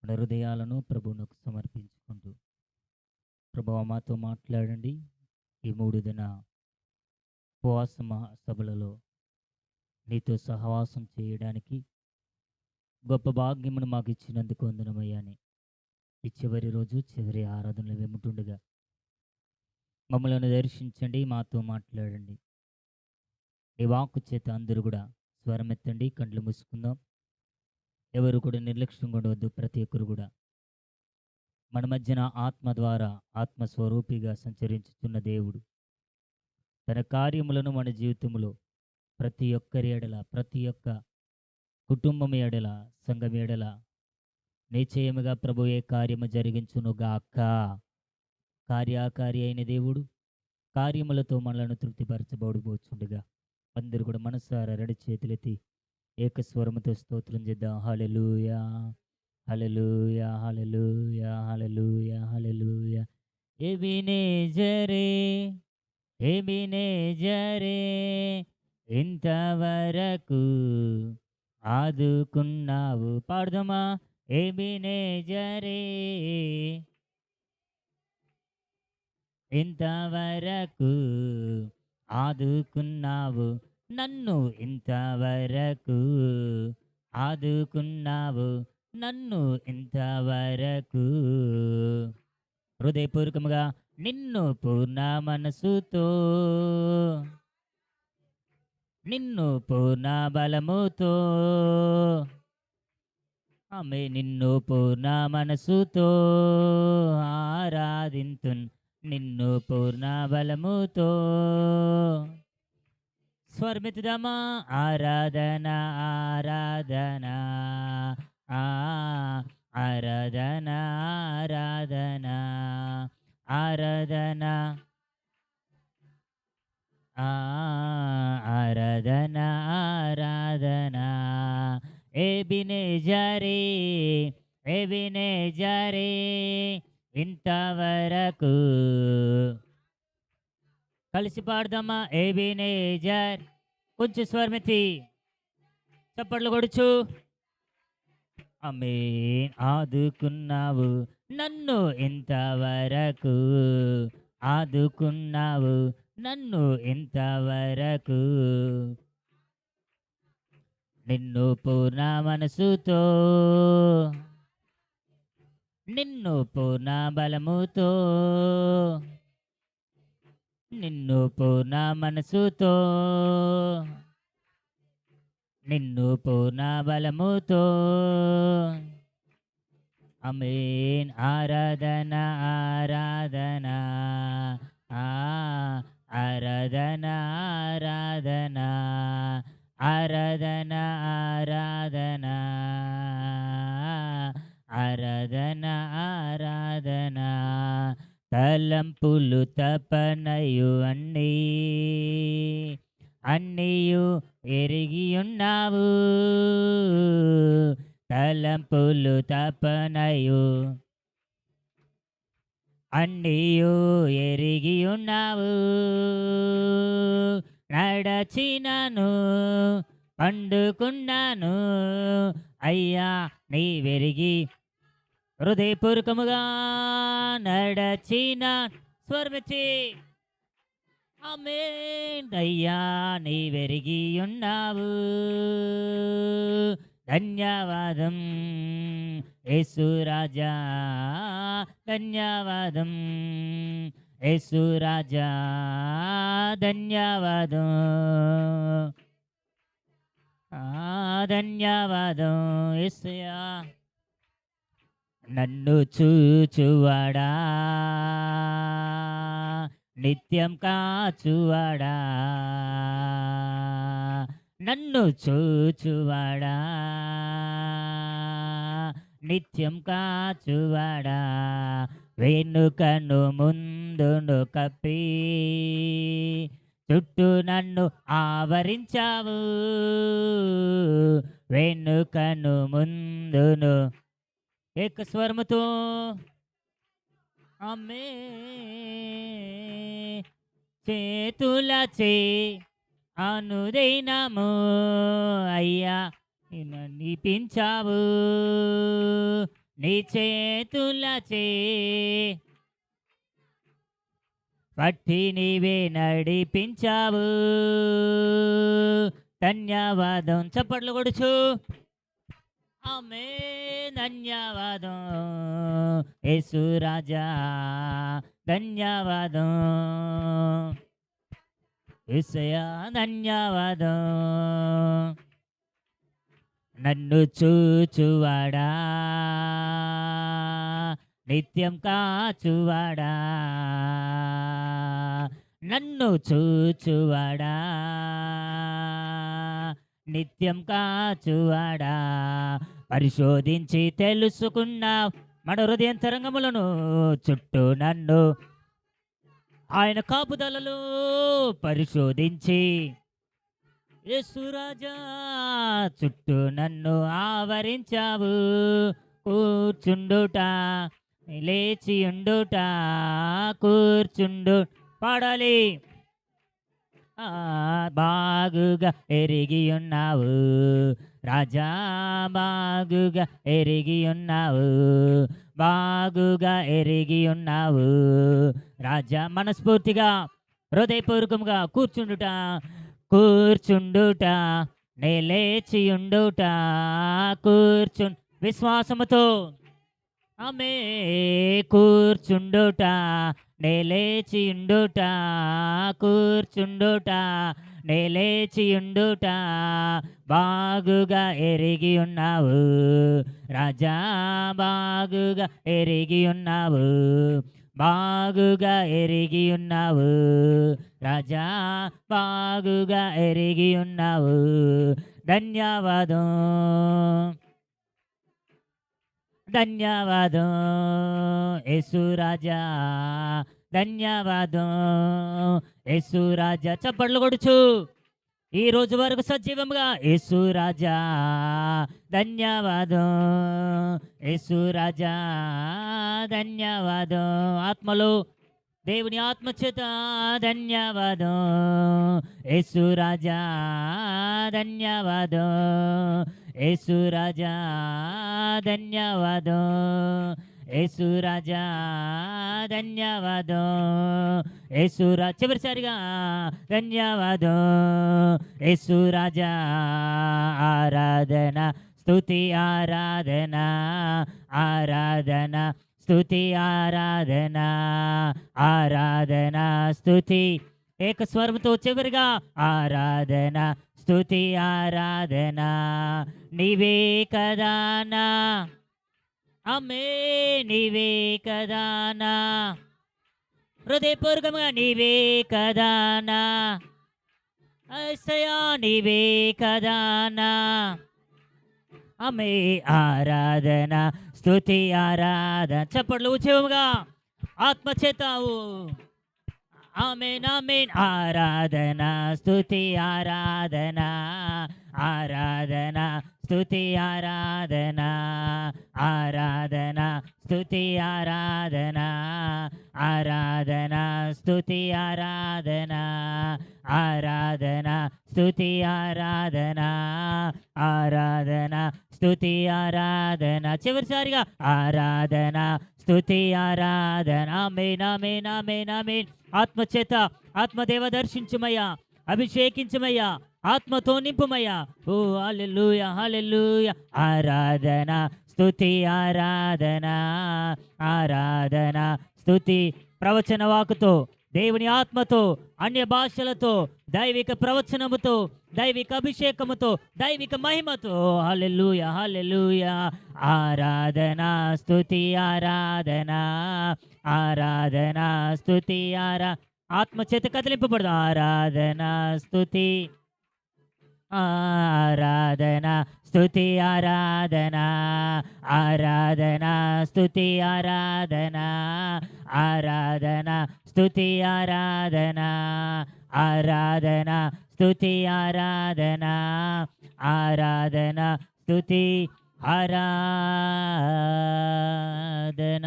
మన హృదయాలను ప్రభువునకు సమర్పించుకుంటూ, ప్రభువా మాతో మాట్లాడండి. ఈ 3 దిన ఉపవాస సభలలో నీతో సహవాసం చేయడానికి గొప్ప భాగ్యమును మాకు ఇచ్చినందుకు వందనమయ్యా అని ఈ చివరి రోజు చివరి ఆరాధనలు వెముటుండగా మమ్మలను దర్శించండి, మాతో మాట్లాడండి. నీ వాక్కు చేత అందరూ కూడా స్వరమెత్తండి, కండ్లు మూసుకుందాం. ఎవరు కూడా నిర్లక్ష్యంగా ఉండవద్దు. ప్రతి ఒక్కరు కూడా మన మధ్యన ఆత్మ ద్వారా ఆత్మస్వరూపిగా సంచరించుతున్న దేవుడు తన కార్యములను మన జీవితంలో ప్రతి ఒక్కరి ఎడల, ప్రతి ఒక్క కుటుంబం ఎడల, సంఘం ఎడల నిశ్చయముగా ప్రభువే కార్యము జరిగించునుగాక. కార్యాకారి అయిన దేవుడు కార్యములతో మనలను తృప్తిపరచబడిపోచుండగా అందరూ కూడా మనసారా రెండు చేతులెత్తి ఏకస్వరముతో స్తోత్రం చేద్దాం. హల్లెలూయా, హల్లెలూయా, హల్లెలూయా, హల్లెలూయా, హల్లెలూయా. ఎబినేజరే, ఎబినేజరే, ఇంతవరకు ఆదుకున్నావు. పాడదామా? ఎబినేజరే, ఇంతవరకు ఆదుకున్నావు నన్ను, ఇంతవరకు ఆదుకున్నావు నన్ను, ఇంతవరకు. హృదయపూర్వకముగా నిన్ను పూర్ణ మనసుతో, నిన్ను పూర్ణ బలముతో, ఆమె నిన్ను పూర్ణ మనసుతో ఆరాధింతున్, నిన్ను పూర్ణ బలముతో. స్వర్మితుదమా? ఆరాధన, ఆరాధన, ఆ ఆరాధన, ఆరాధన, ఆరాధన, ఆరాధన, ఆరాధన. ఎబినేజరే, ఎబినేజరే, ఇంతవరకు. కలిసి పాడదామా? ఎబినేజర్. కొంచెం స్వరమెత్తి చప్పట్లు కొడుచు. ఆమేన్. ఆదుకున్నావు నన్ను ఇంతవరకు, ఆదుకున్నావు నన్ను ఇంతవరకు. నిన్ను పూర్ణ మనసుతో, నిన్ను పూర్ణ బలముతో, నిన్ను పూర్ణ మనసుతో, నిన్ను పూర్ణ బలముతో. ఆమేన్. ఆరాధన, ఆరాధన, ఆరాధన, ఆరాధన, ఆరాధన, ఆరాధన, ఆరాధన, ఆరాధన. తలంపులు తపనయు అన్నీ, అన్నీయు ఎరిగి ఉన్నావు. తలంపులు తపనయు అన్నీయు ఎరిగి ఉన్నావు. నడచినాను, పండుకున్నాను అయ్యా నీవెరిగి. హృదయపూర్వకముగా నడచిన స్వర్మిచి. ఆమేన్. అయ్యా నీవెరిగి ఉన్నావు. ధన్యవాదం యేసు రాజా, ధన్యవాదం యేసు రాజా, ధన్యవాదం, ధన్యవాదం యేసయ్యా. నన్ను చూచువాడా, నిత్యం కాచువాడా, నన్ను చూచువాడా, నిత్యం కాచువాడా. వెనుకను ముందును కప్పి చుట్టూ నన్ను ఆవరించావు. వెనుకను ముందును ఏకస్వరముతో ఆమె చేతులచే అనుదైనము అయ్యా నిపించావు. నీ చేతులచే పట్టి నీవే నడిపించావు. ధన్యవాదం. చప్పట్లు కొడుచు. ఆమె ధన్యవాదం యేసు రాజా, ధన్యవాదం యేసయ్యా, ధన్యవాదం. నన్ను చూచువాడా, నిత్యం కాచువాడా, నన్ను చూచువాడా, నిత్యం కాచువాడా, పరిశోధించి తెలుసుకున్నావు మన హృదయం తరంగములను, చుట్టూ నన్ను ఆయన కాపుదలలో పరిశోధించి, యేసురాజా చుట్టూ నన్ను ఆవరించావు. కూర్చుండుట, లేచియుండుట, కూర్చుండు పాడాలి. బాగుగా ఎరిగి ఉన్నావు రాజా, బాగుగా ఎరిగి ఉన్నావు, బాగుగా ఎరిగి ఉన్నావు రాజా. మనస్ఫూర్తిగా హృదయపూర్వకంగా కూర్చుండుట, కూర్చుండుట, నే లేచియుండుట, విశ్వాసముతో ఆమె కూర్చుండుట, నే లేచియుండుట, కూర్చుండుట, నే లేచియుండుట, బాగుగా ఎరిగి ఉన్నావు రాజా, బాగుగా ఎరిగి ఉన్నావు, బాగుగా ఎరిగి ఉన్నావు రాజా, బాగుగా ఎరిగి ఉన్నావు. ధన్యవాదం, ధన్యవాదం యేసు రాజా, ధన్యవాదం యేసు రాజా. చప్పట్లు కొడుచు. ఈ రోజు వరకు సజీవంగా యేసు రాజా, ధన్యవాదం యేసు రాజా, ధన్యవాదం. ఆత్మలో దేవుని ఆత్మచేత ధన్యవాదం యేసు రాజా, ధన్యవాదం యేసు రాజా, ధన్యవాదం యేసు రాజా, ధన్యవాదం యేసు రాజా. చివరిసారిగా ధన్యవాదం యేసు రాజా. ఆరాధన స్తుతి ఆరాధన, ఆరాధన స్తుతి ఆరాధన, ఆరాధన స్తుతి. ఏక స్వరంతో చివరిగా ఆరాధన స్తుతి ఆరాధన. నీవే కదానా, అమ్మే నీవే కదానా, హృదయపూర్వకంగా నీవే కదానా, యేసయ్యా నీవే కదానా, అమ్మే ఆరాధన స్తుతి ఆరాధన. చప్పట్లు ఉత్సవముగా ఆత్మచేతావు. ఆమేన్ ఆమేన్. ఆరాధన స్తుతి ఆరాధన, ఆరాధన స్తుతి ఆరాధన, ఆరాధన స్తుతి ఆరాధన, ఆరాధన స్తుతి ఆరాధన, ఆరాధన స్తుతి ఆరాధన, ఆరాధన స్తుతి ఆరాధన. చివరిసారిగా ఆరాధన స్తుతి ఆరాధన. ఆమేన్ ఆమేన్ ఆమేన్ ఆమేన్. ఆత్మచేత ఆత్మదేవ దర్శించుమయ్యా, అభిషేకించుమయ్యా, ఆత్మతో నింపుమయ్యా. ఓ హల్లెలూయా హల్లెలూయా. ఆరాధన స్తుతి ఆరాధన, ఆరాధన స్తుతి. ప్రవచన వాకుతో, దేవుని ఆత్మతో, అన్య భాషలతో, దైవిక ప్రవచనముతో, దైవిక అభిషేకముతో, దైవిక మహిమతో. హల్లెలూయా హల్లెలూయా. ఆరాధన స్తుతి ఆరాధన, ఆరాధన స్తుతి ఆత్మచేత కదిలింపబడదు. ఆరాధన స్తుతి, ఆరాధన స్తుతి ఆరాధన, ఆరాధన స్తుతి ఆరాధన, ఆరాధన స్తుతి ఆరాధన, ఆరాధన స్తుతి ఆరాధన, ఆరాధన స్తుతి ఆరాధన.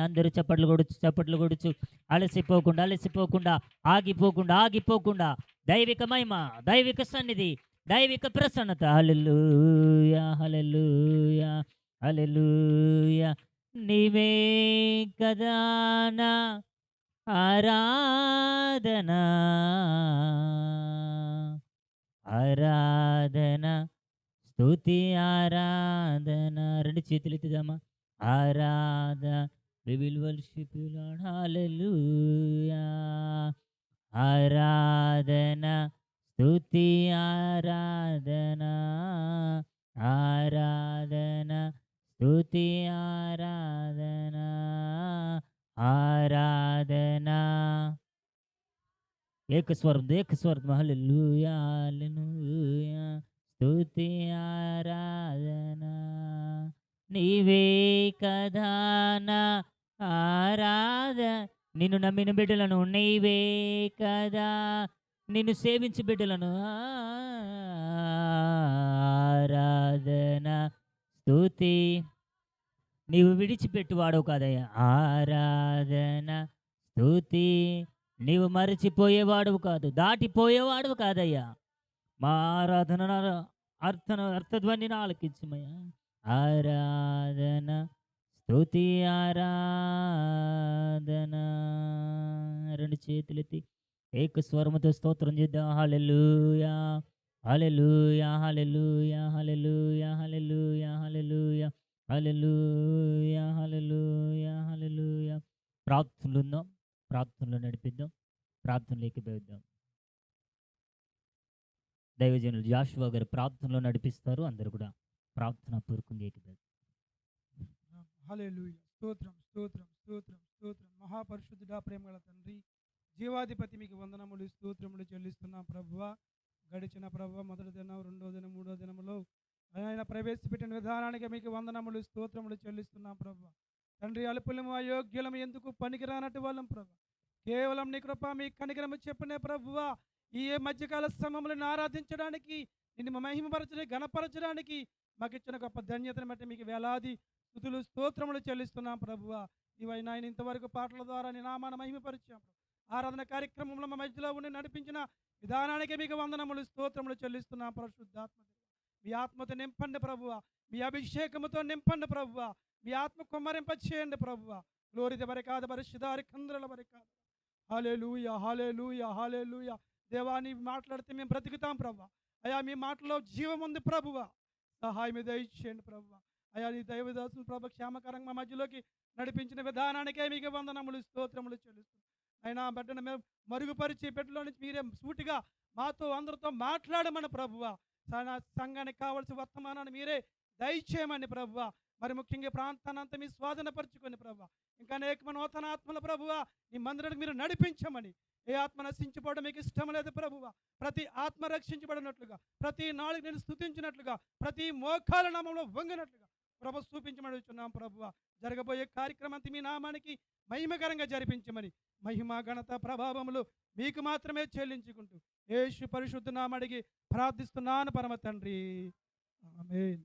అందరూ చప్పట్లు కొడుచు, చప్పట్లు కొడుచు. అలసిపోకుండా అలసిపోకుండా, ఆగిపోకుండా ఆగిపోకుండా, దైవిక మహిమ, దైవిక సన్నిధి, దైవిక ప్రసన్నత. హల్లెలూయా హల్లెలూయా హల్లెలూయా. నీవే కదా నా ఆరాధన ఆరాధన స్తుతి ఆరాధన. రెండు చేతులు ఎత్తుదామా. we will worship you Lord, hallelujah. ఆరాధన స్తుతి ఆరాధన ఆరాధన స్తుతి ఆరాధన ఆరాధన. ఏకస్వరం హల్లెలూయా హల్లెలూయా స్తుతి ఆరాధన. నీవే కదా నా నిన్ను నమ్మిన బిడ్డలను, నీవే కదా నిన్ను సేవించి బిడ్డలను ఆరాధన స్తుతి. నీవు విడిచిపెట్టువాడవు కాదయ్యా. ఆరాధన స్తుతి. నీవు మరచిపోయేవాడువు కాదు, దాటిపోయేవాడువు కాదయ్యా. మా ఆరాధన అర్థధ్వనిని ఆలకించమయ్యా. ఆరాధన స్తుతి ఆరాధన. రెండు చేతులెత్తి ఏక స్వరముతో స్తోత్రం చేద్దాం. హల్లెలూయా హల్లెలూయా హల్లెలూయా హల్లెలూయా హల్లెలూయా హల్లెలూయా హల్లెలూయా హల్లెలూయా హల్లెలూయా. ప్రార్థనలు ఉందాం, ప్రార్థనలో నడిపిద్దాం, ప్రార్థనలోకి వెళ్దాం. దైవజనులు జాషువా గారు ప్రార్థనలో నడిపిస్తారు. అందరూ కూడా ప్రార్థన పూర్వకంగా ఏకీభవిద్దాం. హల్లెలూయా. స్తోత్రం స్తోత్రం స్తోత్రం స్తోత్రం. మహాపరిశుద్ధుడా, ప్రేమగల తండ్రి, జీవాధిపతి మీకు వందనములు స్తోత్రములు చెల్లిస్తున్నాం ప్రభువా. గడిచిన ప్రభువ మొదటి దినం, రెండో దినం, మూడో దినములో ఆయన ప్రవేశపెట్టిన విధానానికి మీకు వందనములు స్తోత్రములు చెల్లిస్తున్నాం ప్రభువ. తండ్రి, అల్పులము అయోగ్యులము ఎందుకు పనికిరానట్టు వాళ్ళం ప్రభు. కేవలం నీ కృప మీ కనికరము చెప్పినే ప్రభువా. ఈ మధ్యకాల సమయములను ఆరాధించడానికి, నిన్ను మహిమపరచడానికి, ఘనపరచడానికి మాకు ఇచ్చిన గొప్ప ధన్యతను బట్టి మీకు వేలాది స్తుతులు స్తోత్రములు చెల్లిస్తున్నాం ప్రభువా. ఇవైనా ఆయన ఇంతవరకు పాటల ద్వారా నీ నామాన్ని మహిమపరిచాం. ఆరాధన కార్యక్రమంలో మా మధ్యలో ఉండి నడిపించిన విధానానికి మీకు వందనములు స్తోత్రములు చెల్లిస్తున్నాం. పరిశుద్ధాత్మ మీ ఆత్మతో నింపండి ప్రభువా. మీ అభిషేకముతో నింపండి ప్రభువా. మీ ఆత్మ కుమ్మరింప చేయండి ప్రభువా. గ్లోరిత బరికాద పరిశుధారి కంద్రల బరికాద. హల్లెలూయా హల్లెలూయా హల్లెలూయా. దేవా, నీ మాట్లాడితే మేము బ్రతుకుతాం ప్రభువా. అయా, మీ మాటలో జీవం ఉంది ప్రభువా. సహాయం దయచేయండి ప్రభువా. అయా, నీ దైవదాసులు ప్రభు క్షేమకరంగా మా మధ్యలోకి నడిపించిన విధానానికే మీకు వందనములు స్తోత్రములు చెల్లిస్తున్నాం. అయినా బిడ్డను మేము మరుగుపరిచి బిడ్డలో నుంచి మీరే సూటిగా మాతో అందరితో మాట్లాడమని ప్రభువా. సంఘానికి కావలసిన వర్తమానాన్ని మీరే దయచేయమని ప్రభువా. మరి ముఖ్యంగా ప్రాంతాన్ని అంతా మీ స్వాధీనపరచుకొని ప్రభువా. ఇంకా అనేక నూతన ఆత్మల ప్రభువా ఈ మందిరానికి మీరు నడిపించమని. ఏ ఆత్మ నశించిపోవడం మీకు ఇష్టం లేదు ప్రభువా. ప్రతి ఆత్మ రక్షించబడినట్లుగా, ప్రతి నాలుగు నేను స్తుతించినట్లుగా, ప్రతి మోకాల నామంలో వంగినట్లుగా ప్రభు చూపించమని వచ్చున్నాం ప్రభువా. జరగబోయే కార్యక్రమాన్ని మీ నామానికి మహిమకరంగా జరిపించమని, మహిమ ఘనత ప్రభావములు మీకు మాత్రమే చెల్లించుకుంటూ యేసు పరిశుద్ధ నామడికి ప్రార్థిస్తున్నాను పరమ తండ్రి. ఆమేన్.